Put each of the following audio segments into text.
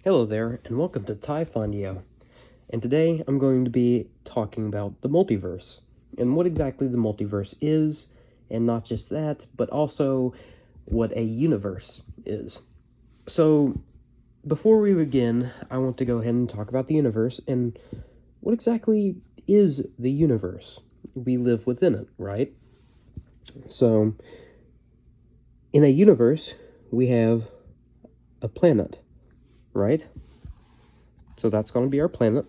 Hello there, and welcome to Fundio. And today I'm going to be talking about the multiverse, and what exactly the multiverse is, and not just that, but also what a universe is. So, before we begin, I want to go ahead and talk about the universe, and what exactly is the universe? We live within it, right? So, in a universe, we have a planet, right? So that's going to be our planet.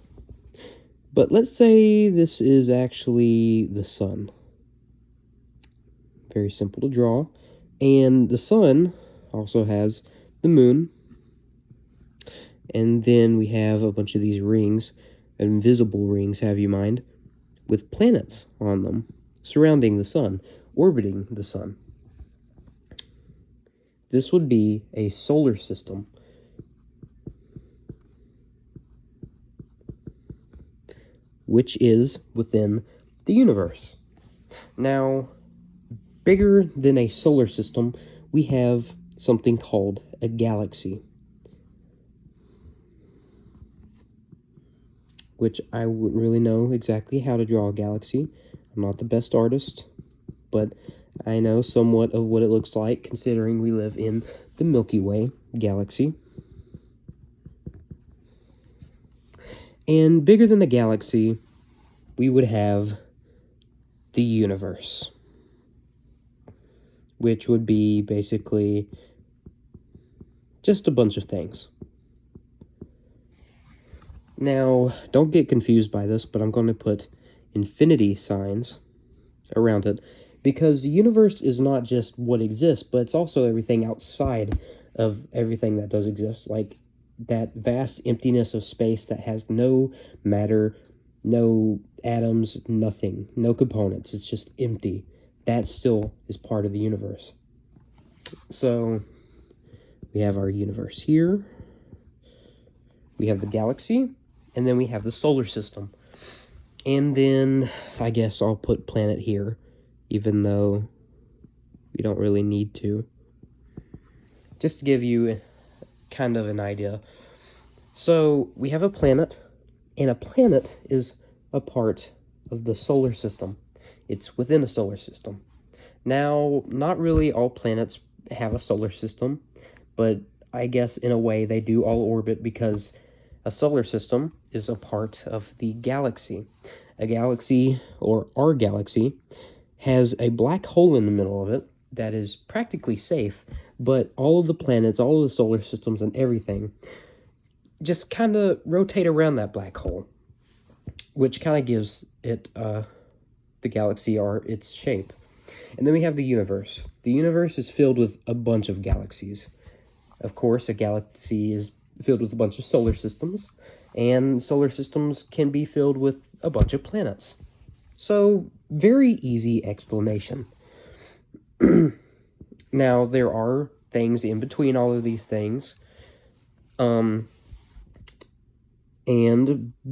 But let's say this is actually the sun. Very simple to draw. And the sun also has the moon. And then we have a bunch of these rings, invisible rings, have you mind, with planets on them, surrounding the sun, orbiting the sun. This would be a solar system. Which is within the universe. Now, bigger than a solar system, we have something called a galaxy, which I wouldn't really know exactly how to draw a galaxy. I'm not the best artist, but I know somewhat of what it looks like, considering we live in the Milky Way galaxy. And bigger than the galaxy, we would have the universe, which would be basically just a bunch of things. Now, don't get confused by this, but I'm going to put infinity signs around it, because the universe is not just what exists, but it's also everything outside of everything that does exist, like that vast emptiness of space that has no matter, no atoms, nothing, no components. It's just empty. That still is part of the universe. So we have our universe here. We have the galaxy, and then we have the solar system. And then I guess I'll put planet here, even though we don't really need to. Just to give you kind of an idea. So we have a planet, and a planet is a part of the solar system. It's within a solar system. Now, not really all planets have a solar system, but I guess in a way they do all orbit, because a solar system is a part of the galaxy. A galaxy, or our galaxy, has a black hole in the middle of it that is practically safe, but all of the planets, all of the solar systems, and everything just kind of rotate around that black hole, which kind of gives it, the galaxy, or its shape. And then we have the universe. The universe is filled with a bunch of galaxies. Of course, a galaxy is filled with a bunch of solar systems, and solar systems can be filled with a bunch of planets. So, very easy explanation. Now, there are things in between all of these things, and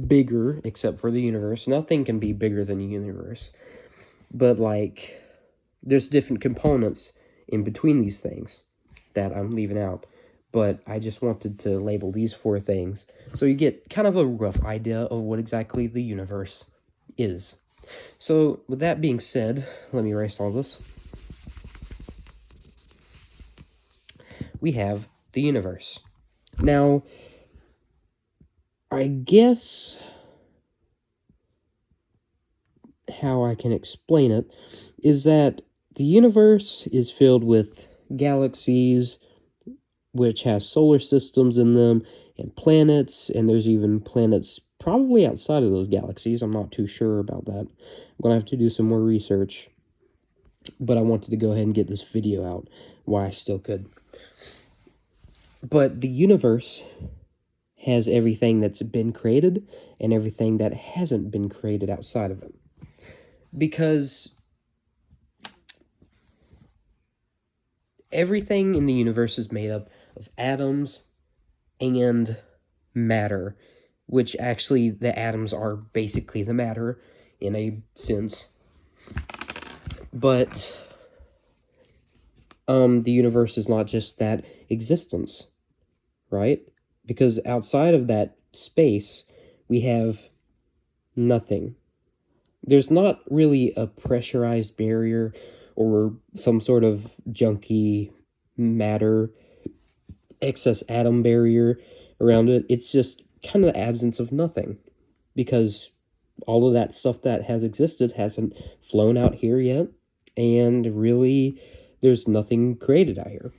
bigger, except for the universe. Nothing can be bigger than the universe. But, like, there's different components in between these things that I'm leaving out. But I just wanted to label these 4 things, so you get kind of a rough idea of what exactly the universe is. So, with that being said, let me erase all this. We have the universe. Now, I guess how I can explain it is that the universe is filled with galaxies, which has solar systems in them, and planets, and there's even planets probably outside of those galaxies. I'm not too sure about that. I'm going to have to do some more research, but I wanted to go ahead and get this video out while I still could. But the universe has everything that's been created and everything that hasn't been created outside of it. Because everything in the universe is made up of atoms and matter, which actually the atoms are basically the matter in a sense. But the universe is not just that existence, right? because outside of that space, we have nothing. There's not really a pressurized barrier or some sort of junky matter, excess atom barrier around it. It's just kind of the absence of nothing, because all of that stuff that has existed hasn't flown out here yet, and really there's nothing created out here.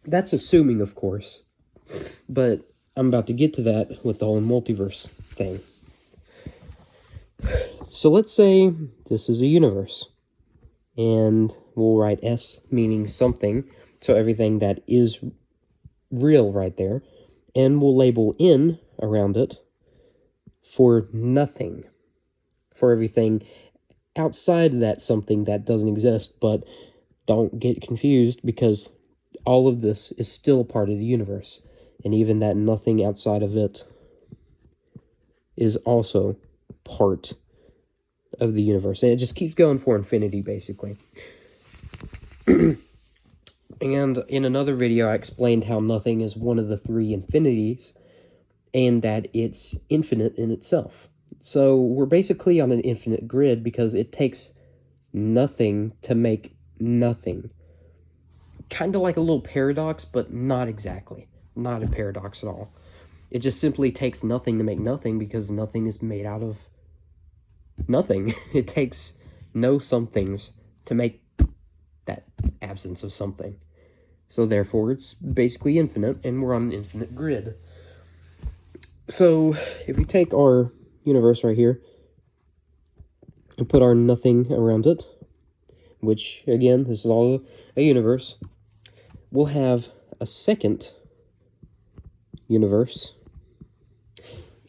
That's assuming, of course, but I'm about to get to that with the whole multiverse thing. So let's say this is a universe, and we'll write S meaning something, so everything that is real right there, and we'll label N around it for nothing, for everything outside that something that doesn't exist. But don't get confused, because all of this is still part of the universe, and even that nothing outside of it is also part of the universe, and it just keeps going for infinity, basically. And in another video, I explained how nothing is one of the three infinities, and that it's infinite in itself. So we're basically on an infinite grid, because it takes nothing to make nothing. Kind of like a little paradox, but not exactly. Not a paradox at all. It just simply takes nothing to make nothing, because nothing is made out of nothing. It takes no somethings to make that absence of something. So therefore, it's basically infinite, and we're on an infinite grid. So if we take our universe right here and put our nothing around it, which, again, this is all a universe, we'll have a second universe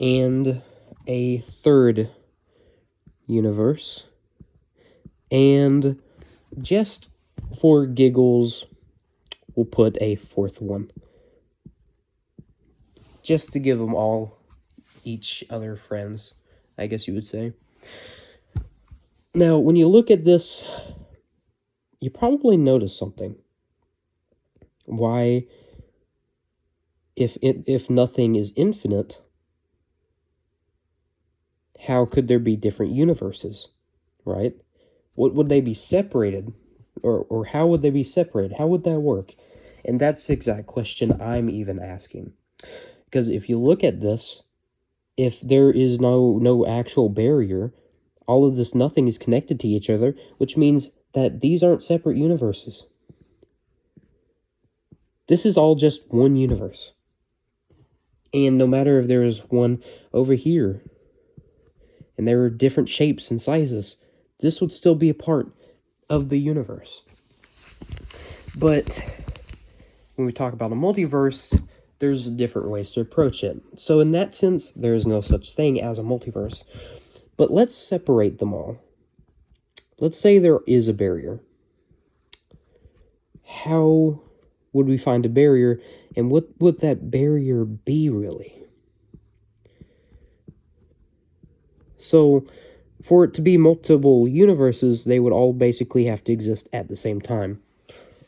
and a third universe, and just for giggles, we'll put a fourth one, just to give them all each other friends, I guess you would say. Now, when you look at this, you probably notice something. Why, if nothing is infinite, how could there be different universes, right? What would they be separated? Or how would they be separated? How would that work? And that's the exact question I'm even asking. Because if you look at this, if there is no actual barrier, all of this nothing is connected to each other, which means that these aren't separate universes. This is all just one universe. And no matter if there is one over here, and there are different shapes and sizes, this would still be a part of the universe. But when we talk about a multiverse, there's different ways to approach it. So in that sense, there is no such thing as a multiverse. But let's separate them all. Let's say there is a barrier. How would we find a barrier, and what would that barrier be, really? So, for it to be multiple universes, they would all basically have to exist at the same time,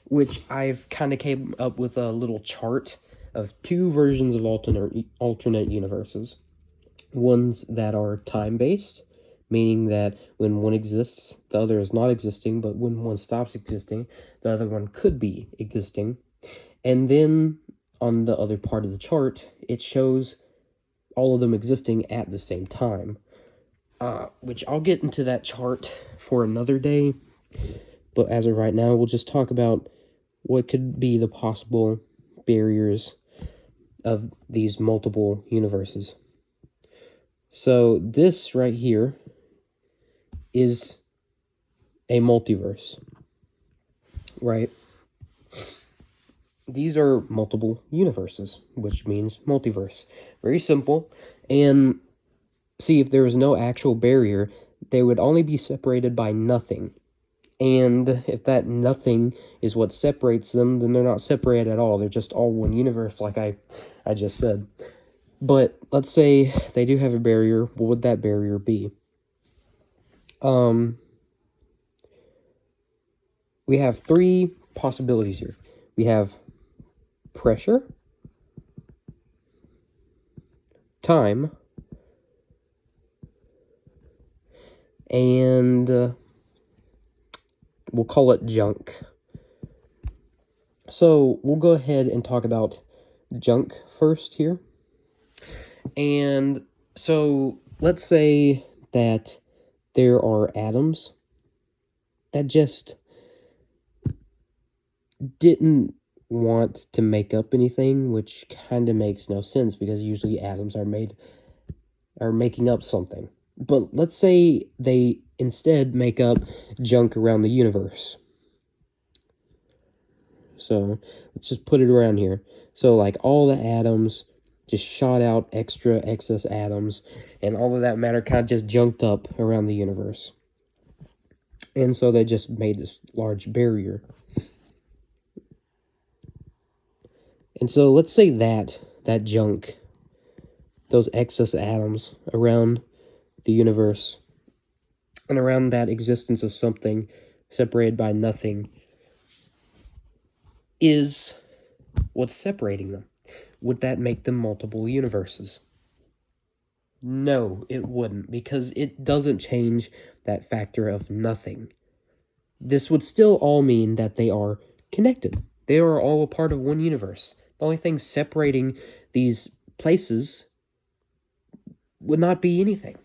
which I've kind of came up with a little chart of two versions of alternate universes. Ones that are time-based, meaning that when one exists, the other is not existing, but when one stops existing, the other one could be existing. And then, on the other part of the chart, it shows all of them existing at the same time. Which I'll get into that chart for another day, but as of right now, we'll just talk about what could be the possible barriers of these multiple universes. So this right here is a multiverse, right? These are multiple universes, which means multiverse. Very simple. And see, if there was no actual barrier, they would only be separated by nothing. And if that nothing is what separates them, then they're not separated at all. They're just all one universe, like I just said. But let's say they do have a barrier. What would that barrier be? We have three possibilities here. We have pressure, time, and we'll call it junk. So we'll go ahead and talk about junk first here. And so let's say that there are atoms that just didn't want to make up anything, which kind of makes no sense because usually atoms are making up something. But let's say they instead make up junk around the universe. So let's just put it around here. So like all the atoms just shot out excess atoms, and all of that matter kind of just junked up around the universe. And so they just made this large barrier. And so let's say that junk, those excess atoms around the universe and around that existence of something separated by nothing is what's separating them. Would that make them multiple universes? No, it wouldn't, because it doesn't change that factor of nothing. This would still all mean that they are connected. They are all a part of one universe. The only thing separating these places would not be anything.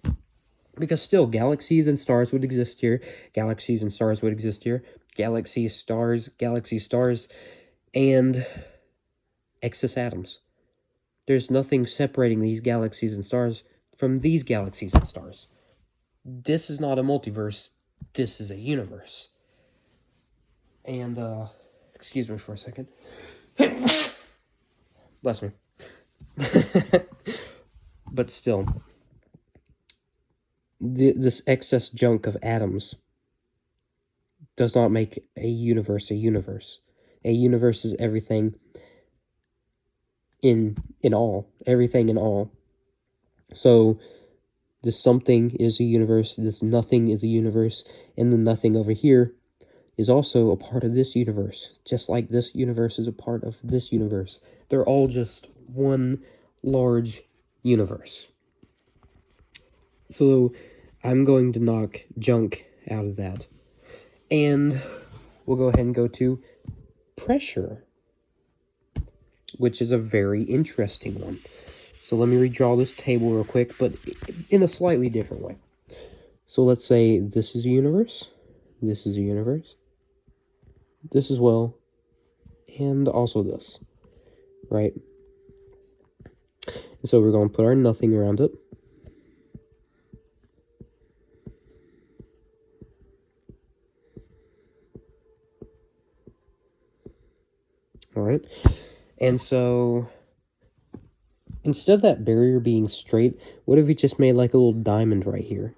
Because still, galaxies and stars would exist here. Galaxies and stars would exist here. Galaxies, stars, and excess atoms. There's nothing separating these galaxies and stars from these galaxies and stars. This is not a multiverse. This is a universe. And, excuse me for a second. Bless me. But still, this excess junk of atoms does not make a universe a universe. A universe is everything in all. Everything in all. So, this something is a universe, this nothing is a universe, and the nothing over here is also a part of this universe, just like this universe is a part of this universe. They're all just one large universe. So I'm going to knock junk out of that. And we'll go ahead and go to pressure, which is a very interesting one. So let me redraw this table real quick, but in a slightly different way. So let's say this is a universe, this is a universe, this as well, and also this, right? And so we're going to put our nothing around it. All right. And so instead of that barrier being straight, what if we just made like a little diamond right here?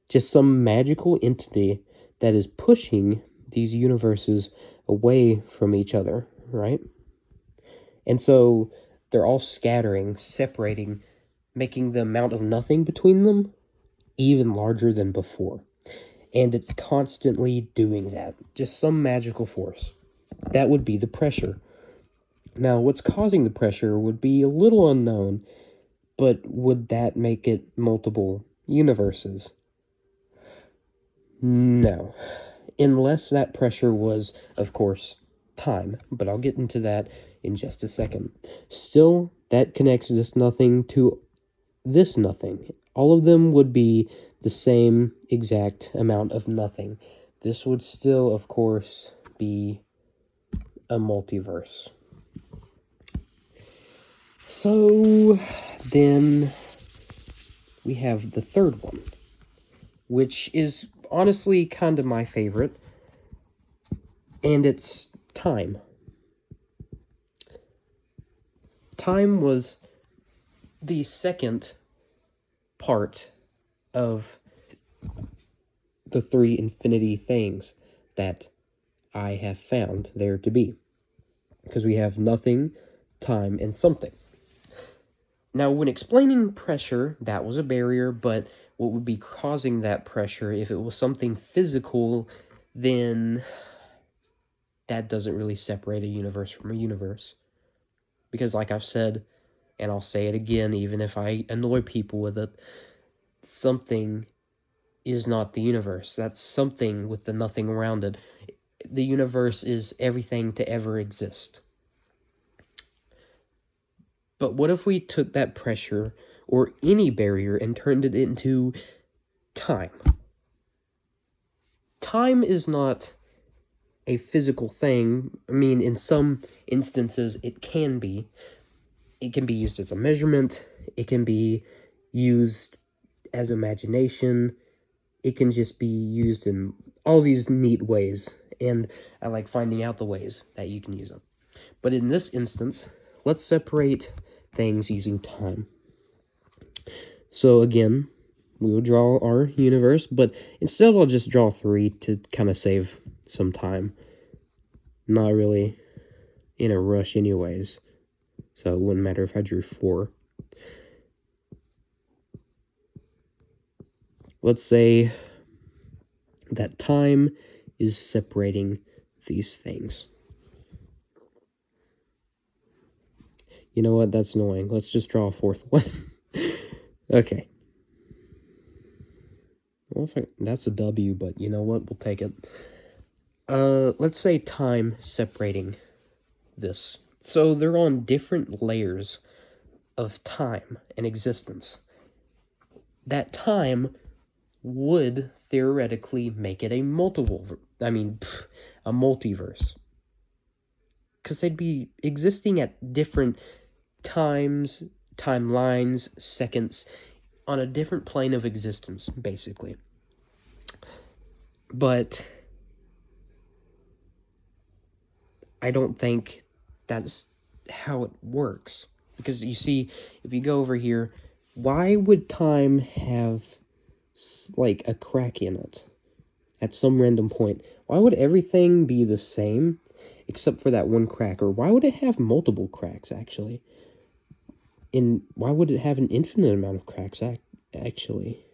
Just some magical entity that is pushing these universes away from each other, right? And so they're all scattering, separating, making the amount of nothing between them even larger than before. And it's constantly doing that. Just some magical force. That would be the pressure. Now, what's causing the pressure would be a little unknown, but would that make it multiple universes? No. Unless that pressure was, of course, time. But I'll get into that in just a second. Still, that connects this nothing to this nothing. All of them would be the same exact amount of nothing. This would still, of course, be a multiverse. So, then we have the third one, which is honestly kind of my favorite, and it's time. Time was the second part of the three infinity things that I have found there to be. Because we have nothing, time, and something. Now, when explaining pressure, that was a barrier, but what would be causing that pressure, if it was something physical, then that doesn't really separate a universe from a universe. Because like I've said, And I'll say it again, even if I annoy people with it, something is not the universe. That's something with the nothing around it. The universe is everything to ever exist. But what if we took that pressure or any barrier and turned it into time? Time is not a physical thing. I mean, in some instances, it can be. It can be used as a measurement. It can be used as imagination. It can just be used in all these neat ways. And I like finding out the ways that you can use them. But in this instance, let's separate things using time. So again, we will draw our universe, but instead I'll just draw 3 to kind of save some time. Not really in a rush anyways, so it wouldn't matter if I drew 4. Let's say that time is separating these things. You know what? That's annoying. Let's just draw a 4th one. Okay. Well, that's a W, but you know what? We'll take it. Let's say time separating this. So they're on different layers of time and existence. That time would theoretically make it a multiverse. Because they'd be existing at different times, timelines, seconds, on a different plane of existence, basically. But I don't think that's how it works. Because you see, if you go over here, why would time have like a crack in it at some random point? Why would everything be the same except for that one crack? Or why would it have multiple cracks, actually? And why would it have an infinite amount of cracks, actually?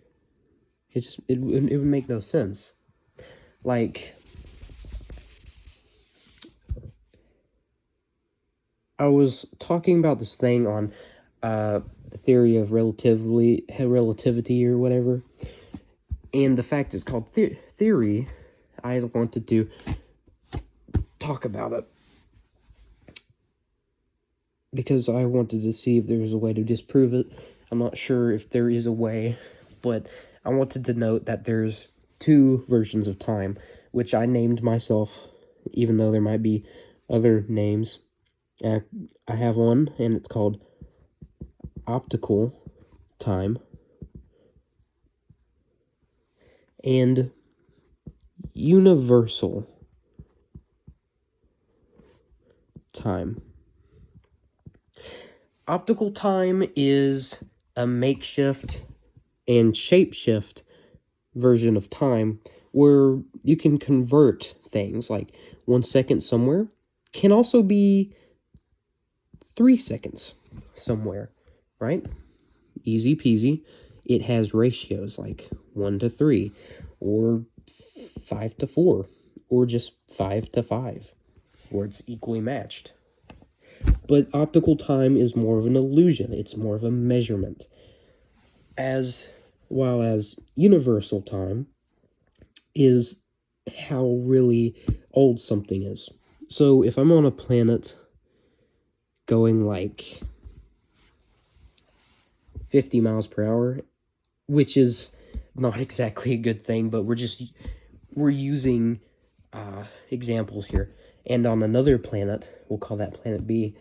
It would make no sense. Like, I was talking about this thing on the theory of relativity or whatever, and the fact it's called theory. I wanted to talk about it because I wanted to see if there was a way to disprove it. I'm not sure if there is a way, but I wanted to note that there's 2 versions of time, which I named myself, even though there might be other names. I have one, and it's called optical time and universal time. Optical time is a makeshift and shapeshift version of time where you can convert things, like 1 second somewhere can also be 3 seconds somewhere, right? Easy peasy. It has ratios like 1 to 3 or 5 to 4 or just 5 to 5 where it's equally matched. But optical time is more of an illusion. It's more of a measurement. While as universal time is how really old something is. So if I'm on a planet going like 50 miles per hour, which is not exactly a good thing, but we're using examples here. And on another planet, we'll call that planet B,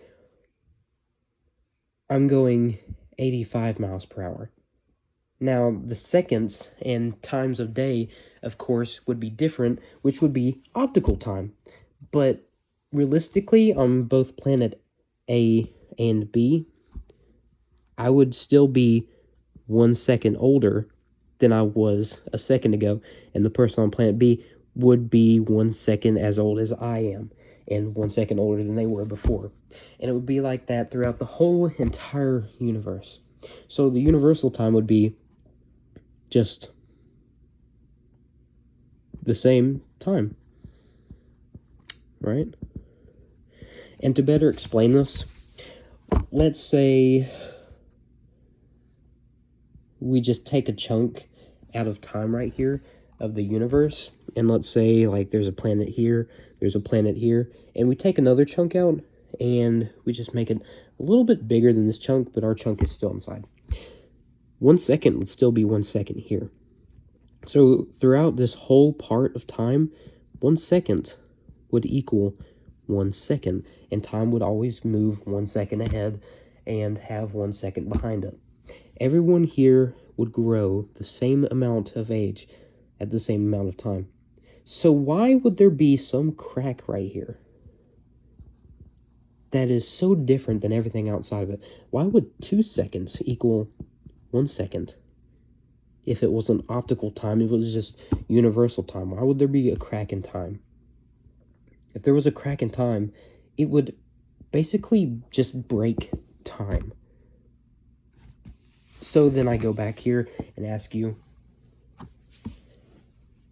I'm going 85 miles per hour. Now, the seconds and times of day, of course, would be different, which would be optical time. But realistically, on both planet A and B, I would still be 1 second older than I was a second ago, and the person on planet B would be 1 second as old as I am, and 1 second older than they were before. And it would be like that throughout the whole entire universe. So the universal time would be just the same time, right? And to better explain this, let's say we just take a chunk out of time right here of the universe, and let's say like there's a planet here, there's a planet here, and we take another chunk out and we just make it a little bit bigger than this chunk, but our chunk is still inside. 1 second would still be 1 second here. So throughout this whole part of time, 1 second would equal 1 second, and time would always move 1 second ahead and have 1 second behind it. Everyone here would grow the same amount of age at the same amount of time. So why would there be some crack right here that is so different than everything outside of it? Why would 2 seconds equal 1 second? If it wasn't optical time, if it was just universal time, why would there be a crack in time? If there was a crack in time, it would basically just break time. So then I go back here and ask you,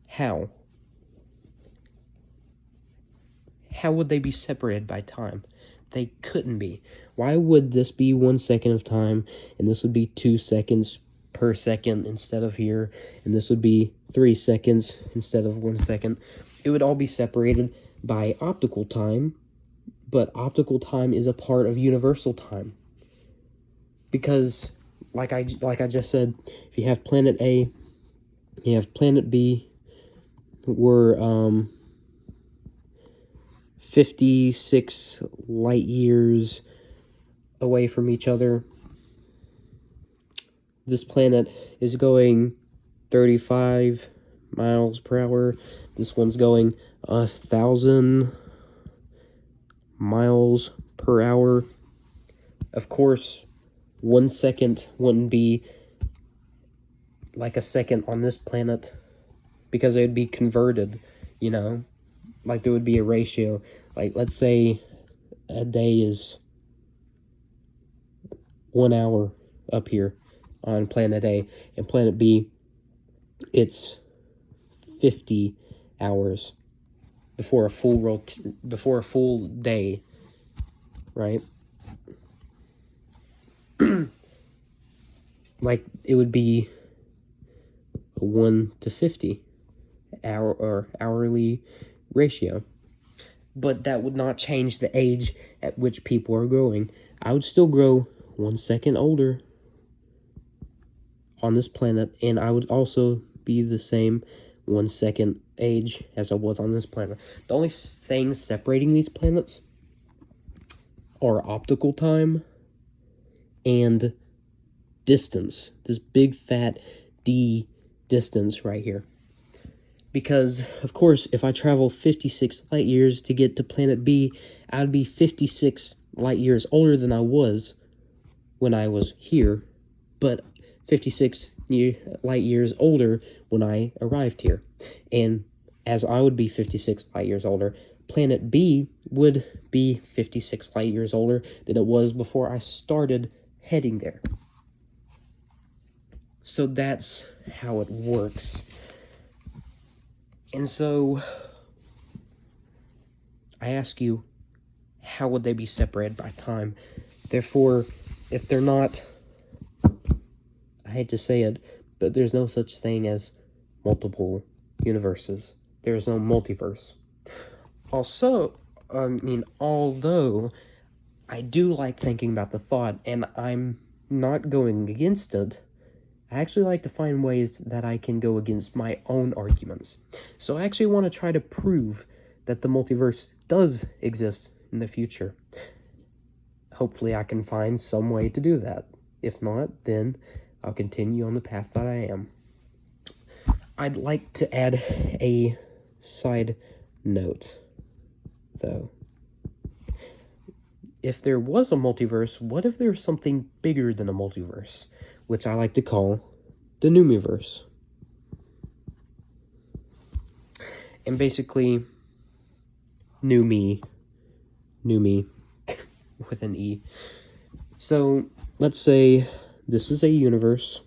how? How would they be separated by time? They couldn't be. Why would this be 1 second of time, and this would be 2 seconds per second instead of here, and this would be 3 seconds instead of 1 second? It would all be separated by optical time, but optical time is a part of universal time. Because, like I just said, if you have planet A, you have planet B, we're 56 light years away from each other. This planet is going 35 miles per hour. This one's going 1,000 miles per hour. Of course, 1 second wouldn't be like a second on this planet because it would be converted, you know? Like there would be a ratio. Like let's say a day is 1 hour up here on planet A, and planet B, it's 50 hours before a full day, right? Like it would be a 1 to 50 hourly ratio. But that would not change the age at which people are growing. I would still grow 1 second older on this planet, and I would also be the same 1 second age as I was on this planet. The only things separating these planets are optical time and distance. This big fat D distance right here. Because, of course, if I travel 56 light years to get to planet B, I'd be 56 light years older than I was when I was here, but 56 light years older when I arrived here. And as I would be 56 light years older, planet B would be 56 light years older than it was before I started heading there. So that's how it works. And so I ask you, how would they be separated by time? Therefore, if they're not, I hate to say it, but there's no such thing as multiple universes. There's no multiverse. Also, although I do like thinking about the thought, and I'm not going against it, I actually like to find ways that I can go against my own arguments. So I actually want to try to prove that the multiverse does exist in the future. Hopefully I can find some way to do that. If not, then I'll continue on the path that I am. I'd like to add a side note, though. If there was a multiverse, what if there's something bigger than a multiverse, which I like to call the Numiverse? And basically, new me with an E. So let's say this is a universe,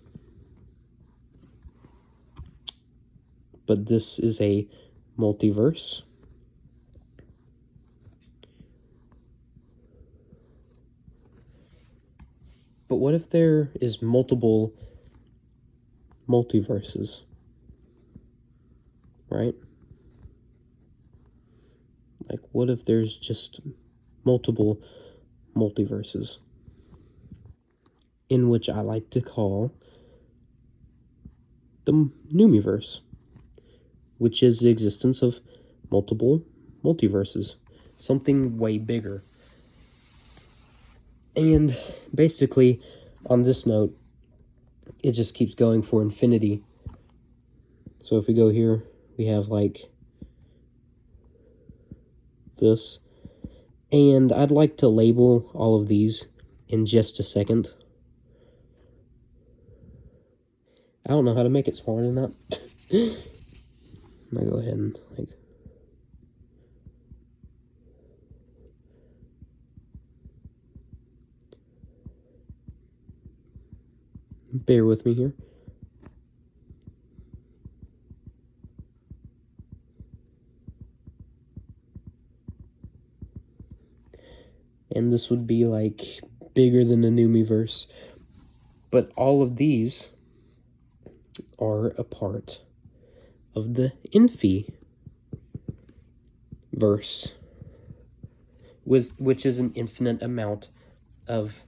but this is a multiverse. But what if there is multiple multiverses, right? Like, what if there's just multiple multiverses, in which I like to call the Numiverse, which is the existence of multiple multiverses, something way bigger. And basically, on this note, it just keeps going for infinity. So if we go here, we have like this. And I'd like to label all of these in just a second. I don't know how to make it smaller than that. I'm gonna go ahead and like, bear with me here. And this would be like bigger than the Numiverse. But all of these are a part of the Infiverse, which is an infinite amount of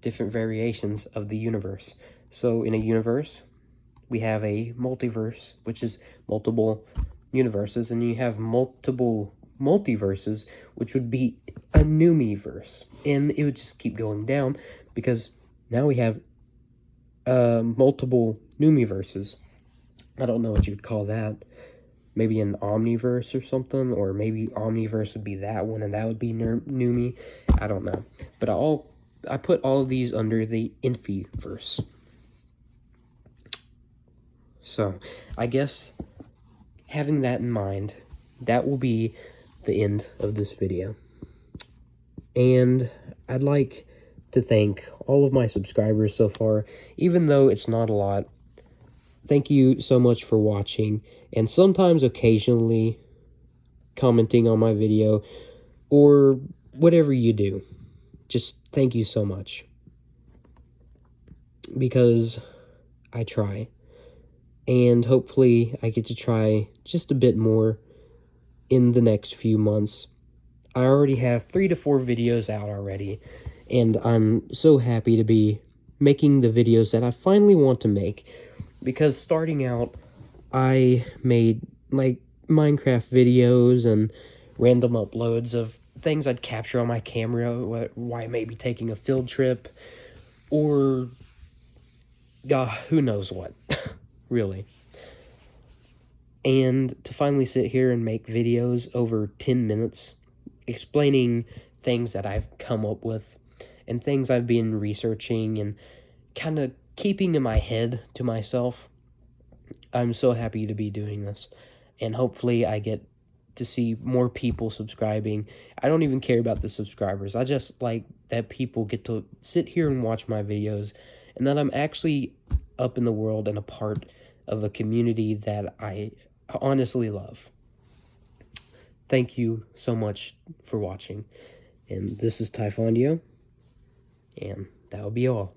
different variations of the universe. So in a universe, we have a multiverse, which is multiple universes, and you have multiple multiverses, which would be a Numiverse. And it would just keep going down, because now we have multiple Numiverses. I don't know what you'd call that. Maybe an Omniverse or something, or maybe Omniverse would be that one, and that would be Numi. I don't know. But I put all of these under the Infiverse. So, I guess, having that in mind, that will be the end of this video. And I'd like to thank all of my subscribers so far, even though it's not a lot. Thank you so much for watching, and sometimes occasionally commenting on my video, or whatever you do. Just thank you so much, because I try, and hopefully I get to try just a bit more in the next few months. I already have 3 to 4 videos out already, and I'm so happy to be making the videos that I finally want to make, because starting out, I made like Minecraft videos and random uploads of things I'd capture on my camera while I may be taking a field trip, or who knows what, really. And to finally sit here and make videos over 10 minutes explaining things that I've come up with and things I've been researching and kind of keeping in my head to myself, I'm so happy to be doing this. And hopefully I get to see more people subscribing. I don't even care about the subscribers. I just like that people get to sit here and watch my videos, and that I'm actually up in the world and a part of a community that I honestly love. Thank you so much for watching. And this is Typhondio, and that will be all.